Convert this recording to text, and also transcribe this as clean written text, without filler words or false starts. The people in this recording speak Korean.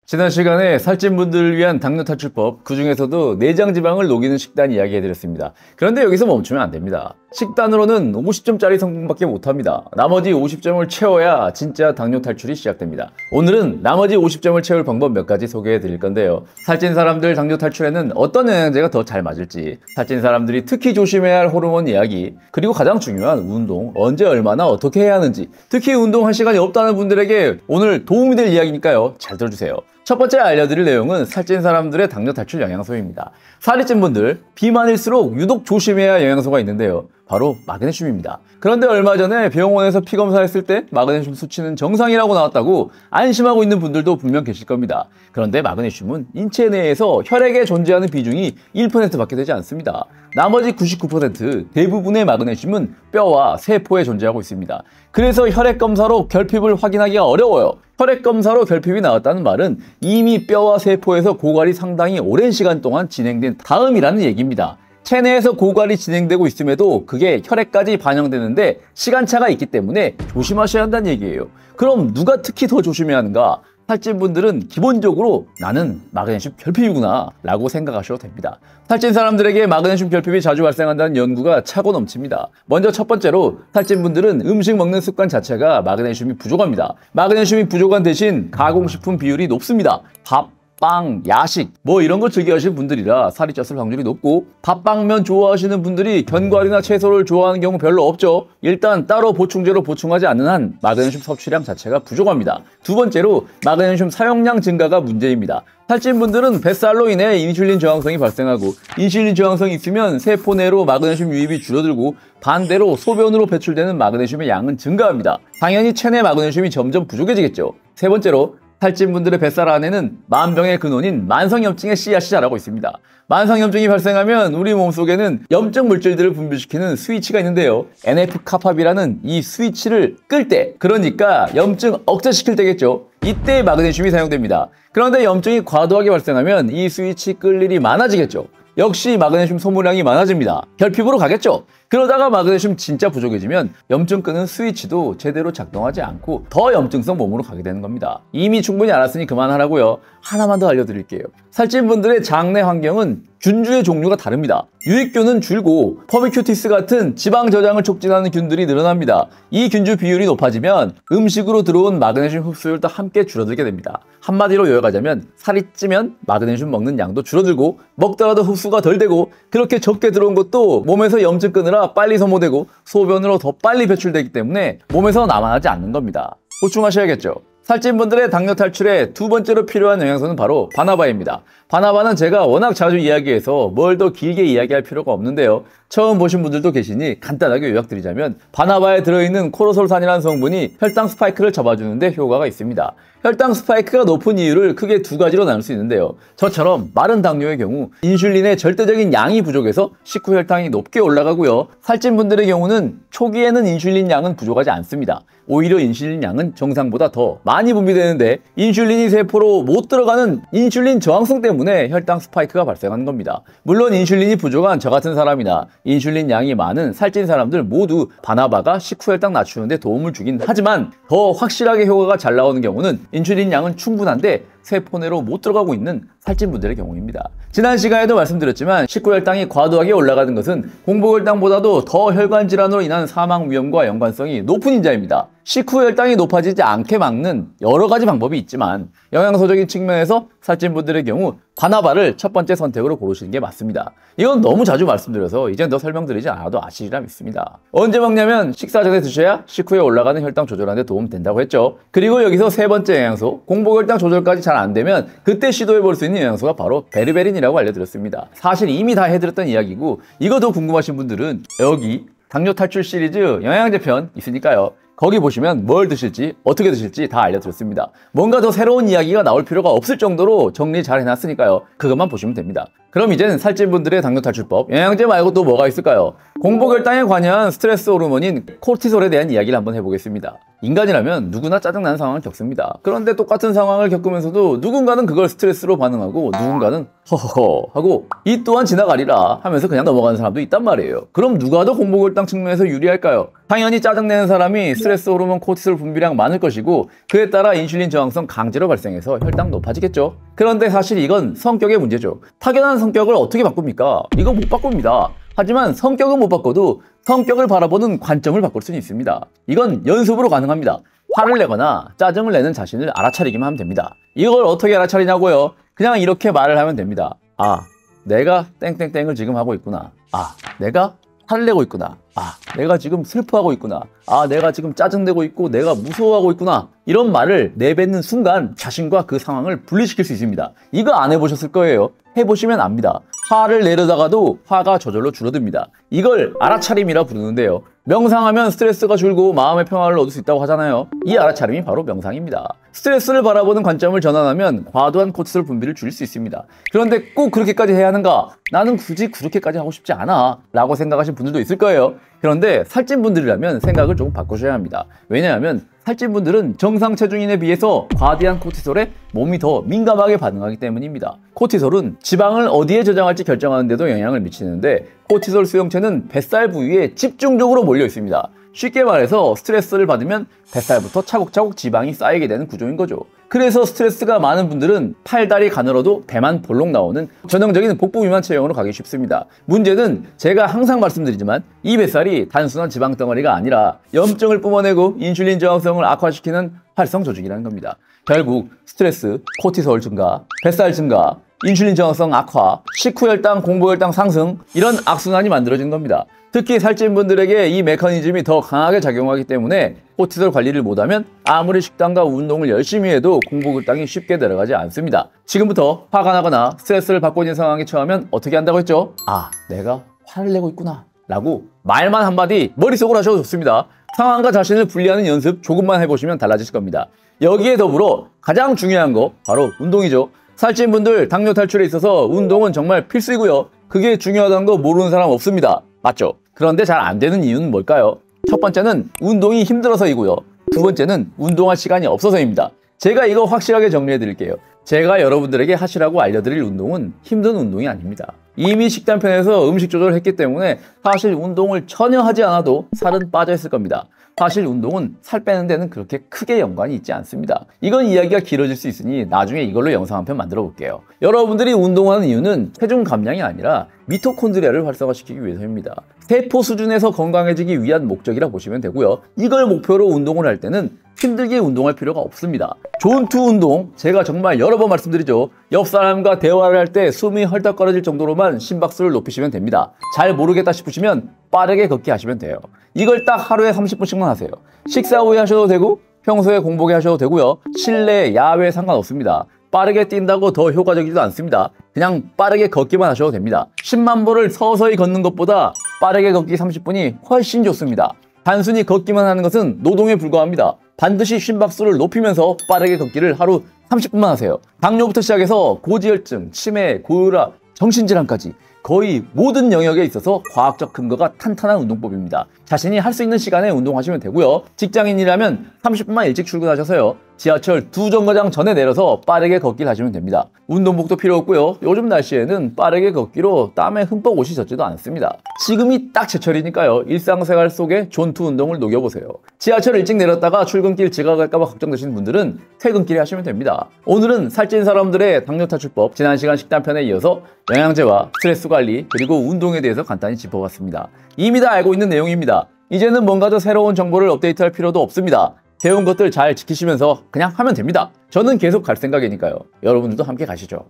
지난 시간에 살찐 분들을 위한 당뇨 탈출법, 그 중에서도 내장 지방을 녹이는 식단 이야기해드렸습니다. 그런데 여기서 멈추면 안 됩니다. 식단으로는 50점짜리 성공밖에 못합니다. 나머지 50점을 채워야 진짜 당뇨 탈출이 시작됩니다. 오늘은 나머지 50점을 채울 방법 몇 가지 소개해드릴 건데요. 살찐 사람들 당뇨 탈출에는 어떤 영양제가 더 잘 맞을지, 살찐 사람들이 특히 조심해야 할 호르몬 이야기, 그리고 가장 중요한 운동, 언제 얼마나 어떻게 해야 하는지, 특히 운동할 시간이 없다는 분들에게 오늘 도움이 될 이야기니까요. 잘 들어주세요. 첫 번째 알려드릴 내용은 살찐 사람들의 당뇨 탈출 영양소입니다. 살이 찐 분들, 비만일수록 유독 조심해야 할 영양소가 있는데요. 바로 마그네슘입니다. 그런데 얼마 전에 병원에서 피 검사했을 때 마그네슘 수치는 정상이라고 나왔다고 안심하고 있는 분들도 분명 계실 겁니다. 그런데 마그네슘은 인체 내에서 혈액에 존재하는 비중이 1%밖에 되지 않습니다. 나머지 99% 대부분의 마그네슘은 뼈와 세포에 존재하고 있습니다. 그래서 혈액 검사로 결핍을 확인하기가 어려워요. 혈액 검사로 결핍이 나왔다는 말은 이미 뼈와 세포에서 고갈이 상당히 오랜 시간 동안 진행된 다음이라는 얘기입니다. 체내에서 고갈이 진행되고 있음에도 그게 혈액까지 반영되는데 시간차가 있기 때문에 조심하셔야 한다는 얘기예요. 그럼 누가 특히 더 조심해야 하는가? 살찐 분들은 기본적으로 나는 마그네슘 결핍이구나 라고 생각하셔도 됩니다. 살찐 사람들에게 마그네슘 결핍이 자주 발생한다는 연구가 차고 넘칩니다. 먼저 첫 번째로 살찐 분들은 음식 먹는 습관 자체가 마그네슘이 부족합니다. 마그네슘이 부족한 대신 가공식품 비율이 높습니다. 밥, 빵, 야식 뭐 이런 거 즐겨 하시는 분들이라 살이 쪘을 확률이 높고, 밥빵면 좋아하시는 분들이 견과류나 채소를 좋아하는 경우 별로 없죠. 일단 따로 보충제로 보충하지 않는 한 마그네슘 섭취량 자체가 부족합니다. 두 번째로 마그네슘 사용량 증가가 문제입니다. 살찐 분들은 뱃살로 인해 인슐린 저항성이 발생하고, 인슐린 저항성이 있으면 세포 내로 마그네슘 유입이 줄어들고, 반대로 소변으로 배출되는 마그네슘의 양은 증가합니다. 당연히 체내 마그네슘이 점점 부족해지겠죠. 세 번째로 살찐 분들의 뱃살 안에는 만병의 근원인 만성염증의 씨앗이 자라고 있습니다. 만성염증이 발생하면 우리 몸속에는 염증 물질들을 분비시키는 스위치가 있는데요. NF-카파비라는 이 스위치를 끌 때, 그러니까 염증 억제시킬 때겠죠. 이때 마그네슘이 사용됩니다. 그런데 염증이 과도하게 발생하면 이 스위치 끌 일이 많아지겠죠. 역시 마그네슘 소모량이 많아집니다. 결핍으로 가겠죠. 그러다가 마그네슘 진짜 부족해지면 염증 끄는 스위치도 제대로 작동하지 않고 더 염증성 몸으로 가게 되는 겁니다. 이미 충분히 알았으니 그만하라고요. 하나만 더 알려드릴게요. 살찐 분들의 장내 환경은 균주의 종류가 다릅니다. 유익균은 줄고 퍼미큐티스 같은 지방 저장을 촉진하는 균들이 늘어납니다. 이 균주 비율이 높아지면 음식으로 들어온 마그네슘 흡수율도 함께 줄어들게 됩니다. 한마디로 요약하자면 살이 찌면 마그네슘 먹는 양도 줄어들고, 먹더라도 흡수가 덜 되고, 그렇게 적게 들어온 것도 몸에서 염증 끄느라 빨리 소모되고 소변으로 더 빨리 배출되기 때문에 몸에서 남아나지 않는 겁니다. 보충하셔야겠죠. 살찐 분들의 당뇨 탈출에 두 번째로 필요한 영양소는 바로 바나바입니다. 바나바는 제가 워낙 자주 이야기해서 뭘 더 길게 이야기할 필요가 없는데요. 처음 보신 분들도 계시니 간단하게 요약드리자면, 바나바에 들어있는 코르솔산이라는 성분이 혈당 스파이크를 잡아주는 데 효과가 있습니다. 혈당 스파이크가 높은 이유를 크게 두 가지로 나눌 수 있는데요. 저처럼 마른 당뇨의 경우 인슐린의 절대적인 양이 부족해서 식후 혈당이 높게 올라가고요. 살찐 분들의 경우는 초기에는 인슐린 양은 부족하지 않습니다. 오히려 인슐린 양은 정상보다 더 많이 분비되는데, 인슐린이 세포로 못 들어가는 인슐린 저항성 때문에 혈당 스파이크가 발생하는 겁니다. 물론 인슐린이 부족한 저 같은 사람이나 인슐린 양이 많은 살찐 사람들 모두 바나바가 식후 혈당 낮추는 데 도움을 주긴 하지만, 더 확실하게 효과가 잘 나오는 경우는 인슐린 양은 충분한데 세포 내로 못 들어가고 있는 살찐 분들의 경우입니다. 지난 시간에도 말씀드렸지만, 식후 혈당이 과도하게 올라가는 것은 공복혈당보다도 더 혈관 질환으로 인한 사망 위험과 연관성이 높은 인자입니다. 식후 혈당이 높아지지 않게 막는 여러 가지 방법이 있지만, 영양소적인 측면에서 살찐 분들의 경우 바나바를 첫 번째 선택으로 고르시는 게 맞습니다. 이건 너무 자주 말씀드려서 이젠 더 설명드리지 않아도 아시리라 믿습니다. 언제 먹냐면 식사 전에 드셔야 식후에 올라가는 혈당 조절하는 데 도움 된다고 했죠. 그리고 여기서 세 번째 영양소, 공복혈당 조절까지 잘 안 되면 그때 시도해 볼 수 있는 영양소가 바로 베르베린이라고 알려드렸습니다. 사실 이미 다 해드렸던 이야기고, 이거 더 궁금하신 분들은 여기 당뇨 탈출 시리즈 영양제 편 있으니까요. 거기 보시면 뭘 드실지 어떻게 드실지 다 알려드렸습니다. 뭔가 더 새로운 이야기가 나올 필요가 없을 정도로 정리 잘 해놨으니까요. 그것만 보시면 됩니다. 그럼 이제는 살찐 분들의 당뇨 탈출법, 영양제 말고 또 뭐가 있을까요? 공복혈당에 관여한 스트레스 호르몬인 코르티솔에 대한 이야기를 한번 해보겠습니다. 인간이라면 누구나 짜증나는 상황을 겪습니다. 그런데 똑같은 상황을 겪으면서도 누군가는 그걸 스트레스로 반응하고, 누군가는 허허허 하고 이 또한 지나가리라 하면서 그냥 넘어가는 사람도 있단 말이에요. 그럼 누가 더 공복혈당 측면에서 유리할까요? 당연히 짜증내는 사람이 스트레스 호르몬 코티솔 분비량 많을 것이고 그에 따라 인슐린 저항성 강제로 발생해서 혈당 높아지겠죠. 그런데 사실 이건 성격의 문제죠. 타고난 성격을 어떻게 바꿉니까? 이거 못 바꿉니다. 하지만 성격은 못 바꿔도 성격을 바라보는 관점을 바꿀 수는 있습니다. 이건 연습으로 가능합니다. 화를 내거나 짜증을 내는 자신을 알아차리기만 하면 됩니다. 이걸 어떻게 알아차리냐고요? 그냥 이렇게 말을 하면 됩니다. 아, 내가 땡땡땡을 지금 하고 있구나. 아, 내가 화를 내고 있구나. 아, 내가 지금 슬퍼하고 있구나. 아, 내가 지금 짜증내고 있고 내가 무서워하고 있구나. 이런 말을 내뱉는 순간 자신과 그 상황을 분리시킬 수 있습니다. 이거 안 해보셨을 거예요. 해보시면 압니다. 화를 내려다가도 화가 저절로 줄어듭니다. 이걸 알아차림이라 부르는데요. 명상하면 스트레스가 줄고 마음의 평화를 얻을 수 있다고 하잖아요. 이 알아차림이 바로 명상입니다. 스트레스를 바라보는 관점을 전환하면 과도한 코티솔 분비를 줄일 수 있습니다. 그런데 꼭 그렇게까지 해야 하는가? 나는 굳이 그렇게까지 하고 싶지 않아 라고 생각하신 분들도 있을 거예요. 그런데 살찐 분들이라면 생각을 조금 바꾸셔야 합니다. 왜냐하면 살찐 분들은 정상 체중인에 비해서 과대한 코티솔에 몸이 더 민감하게 반응하기 때문입니다. 코티솔은 지방을 어디에 저장할지 결정하는 데도 영향을 미치는데 코티솔 수용체는 뱃살 부위에 집중적으로 몰려 있습니다. 쉽게 말해서 스트레스를 받으면 뱃살부터 차곡차곡 지방이 쌓이게 되는 구조인 거죠. 그래서 스트레스가 많은 분들은 팔다리 가늘어도 배만 볼록 나오는 전형적인 복부 비만 체형으로 가기 쉽습니다. 문제는 제가 항상 말씀드리지만 이 뱃살이 단순한 지방 덩어리가 아니라 염증을 뿜어내고 인슐린 저항성을 악화시키는 활성 조직이라는 겁니다. 결국 스트레스, 코티솔 증가, 뱃살 증가, 인슐린 저항성 악화, 식후 혈당, 공복 혈당 상승 이런 악순환이 만들어진 겁니다. 특히 살찐 분들에게 이 메커니즘이 더 강하게 작용하기 때문에 코티솔 관리를 못하면 아무리 식단과 운동을 열심히 해도 공복 혈당이 쉽게 내려가지 않습니다. 지금부터 화가 나거나 스트레스를 받고 있는 상황에 처하면 어떻게 한다고 했죠? 아, 내가 화를 내고 있구나 라고 말만 한마디 머릿속으로 하셔도 좋습니다. 상황과 자신을 분리하는 연습 조금만 해보시면 달라지실 겁니다. 여기에 더불어 가장 중요한 거 바로 운동이죠. 살찐 분들 당뇨 탈출에 있어서 운동은 정말 필수이고요. 그게 중요하다는 거 모르는 사람 없습니다. 맞죠? 그런데 잘 안 되는 이유는 뭘까요? 첫 번째는 운동이 힘들어서이고요. 두 번째는 운동할 시간이 없어서입니다. 제가 이거 확실하게 정리해 드릴게요. 제가 여러분들에게 하시라고 알려드릴 운동은 힘든 운동이 아닙니다. 이미 식단편에서 음식 조절을 했기 때문에 사실 운동을 전혀 하지 않아도 살은 빠져 있을 겁니다. 사실 운동은 살 빼는 데는 그렇게 크게 연관이 있지 않습니다. 이건 이야기가 길어질 수 있으니 나중에 이걸로 영상 한 편 만들어 볼게요. 여러분들이 운동하는 이유는 체중 감량이 아니라 미토콘드리아를 활성화시키기 위해서입니다. 세포 수준에서 건강해지기 위한 목적이라 보시면 되고요. 이걸 목표로 운동을 할 때는 힘들게 운동할 필요가 없습니다. 존투 운동, 제가 정말 여러 번 말씀드리죠. 옆 사람과 대화를 할 때 숨이 헐떡거려질 정도로만 심박수를 높이시면 됩니다. 잘 모르겠다 싶으시면 빠르게 걷기 하시면 돼요. 이걸 딱 하루에 30분씩만 하세요. 식사 후에 하셔도 되고 평소에 공복에 하셔도 되고요. 실내, 야외 상관없습니다. 빠르게 뛴다고 더 효과적이지도 않습니다. 그냥 빠르게 걷기만 하셔도 됩니다. 10만 보를 서서히 걷는 것보다 빠르게 걷기 30분이 훨씬 좋습니다. 단순히 걷기만 하는 것은 노동에 불과합니다. 반드시 심박수를 높이면서 빠르게 걷기를 하루 30분만 하세요. 당뇨부터 시작해서 고지혈증, 치매, 고혈압, 정신질환까지 거의 모든 영역에 있어서 과학적 근거가 탄탄한 운동법입니다. 자신이 할 수 있는 시간에 운동하시면 되고요. 직장인이라면 30분만 일찍 출근하셔서요. 지하철 2정거장 전에 내려서 빠르게 걷기를 하시면 됩니다. 운동복도 필요 없고요. 요즘 날씨에는 빠르게 걷기로 땀에 흠뻑 옷이 젖지도 않습니다. 지금이 딱 제철이니까요. 일상생활 속에 존투 운동을 녹여보세요. 지하철 일찍 내렸다가 출근길 지각할까봐 걱정되시는 분들은 퇴근길에 하시면 됩니다. 오늘은 살찐 사람들의 당뇨 탈출법, 지난 시간 식단편에 이어서 영양제와 스트레스 관리 그리고 운동에 대해서 간단히 짚어봤습니다. 이미 다 알고 있는 내용입니다. 이제는 뭔가 더 새로운 정보를 업데이트할 필요도 없습니다. 배운 것들 잘 지키시면서 그냥 하면 됩니다. 저는 계속 갈 생각이니까요. 여러분들도 함께 가시죠.